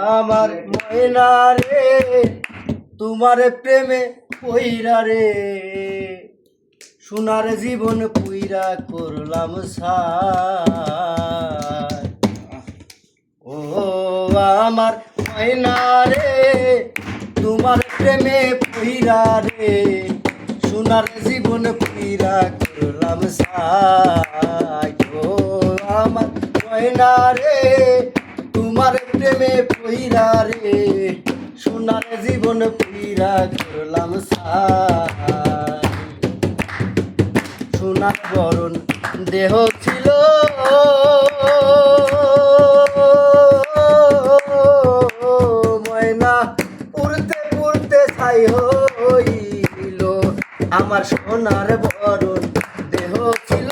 আমার ময়না রে তোমার প্রেমে পইরা রে সোনার জীবন পুইরা করলাম সার। ও আমার ময়না রে তোমার প্রেমে পইরা রে সোনার জীবন পুইরা করলাম সার। ও আমার ময়না রে তোমার প্রেমে পইরা রে সোনার জীবন পুইরা করলাম সার। সোনার বরণ দেহ ছিল ময়না পুরতে পুরতে ছাই হইল। আমার সোনার বরণ দেহ ছিল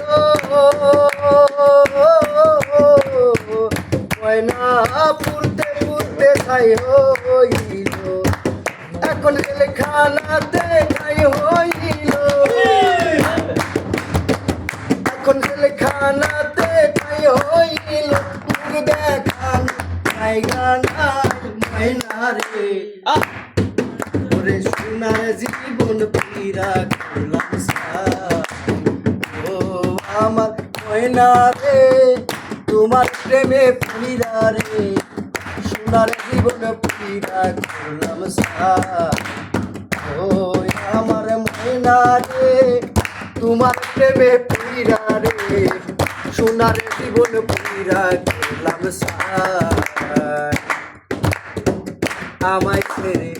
ময়না পুরতে পুরতে ছাই হইল। এখন জেলখানাতে ছাই হইল, এখন জেলখানাতে ছাই হইল। মুখ দেখান জায়গা নাই ময়না রে ওরে সোনার জীবন পুইরা করলাম সার। ও আমার ময়না রে তোমার প্রেমে পুইরা রে সোনার জীবন পুইরা করলাম সার। ও আমার ময়না রে তোমার প্রেমে পুইরা রে সোনার জীবন পুইরা করলাম সার। আমায় ছেড়ে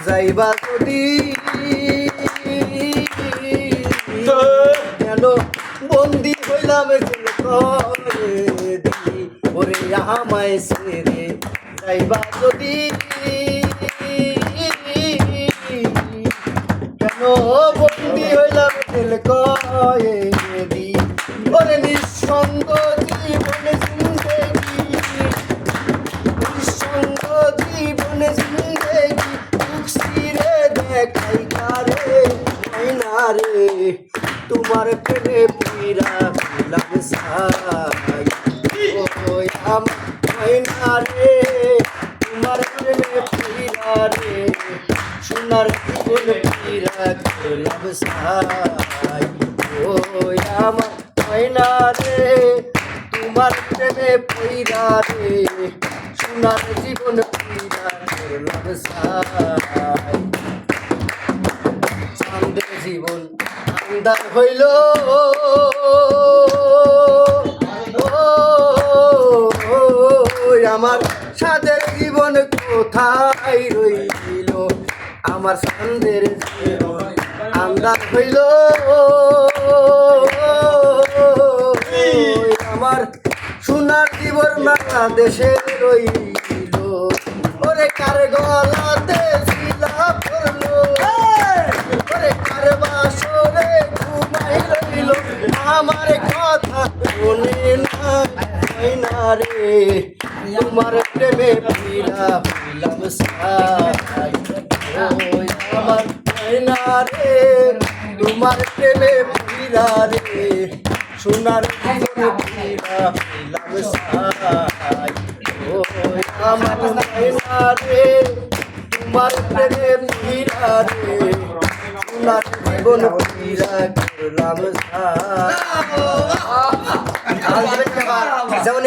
যাইবা যদি কেন বন্দি হইলাম ওরে আমায় ছেড়ে যাইবা যদি কেন বন্দি হইলাম কয়েদি। ওরে নিঃসঙ্গ জীবন জিন্দেগি, নিঃসঙ্গ জীবন জিন্দেগি দুঃখীরে দেখাই কারে ময়না রে তোমার প্রেমে পুইরা করলাম সার। ও আমার ময়না রে তোমার প্রেমে পুইরা রে সোনার জীবন পুইরা করলাম সার। ও আমার ময়না রে তোমার প্রেমে পুইরা রে সোনার জীবন পুইরা করলাম সার। চাঁদের জীবন আন্দার হইল আমার সাদের জীবন কোথায় রইল। আমার চাঁদের জীবন আন্দার হইল আমার সোনার জীবন বাংলাদেশে রইল। ওরে কার গলাতে শিলা পড়লো, ওরে কার বাসরে ঘুমাই রইল। আমার কথা শুনে না রে তোমার প্রেমে পুইরা হইলাম সার। আমার ময়না রে তোমার প্রেমে পুইরা রে সোনার জীবন পুইরা হইলাম সার। ও আমার ময়না রে তোমার প্রেমে পুইরা রে সোনার জীবন পুইরা করলাম সার। যেমন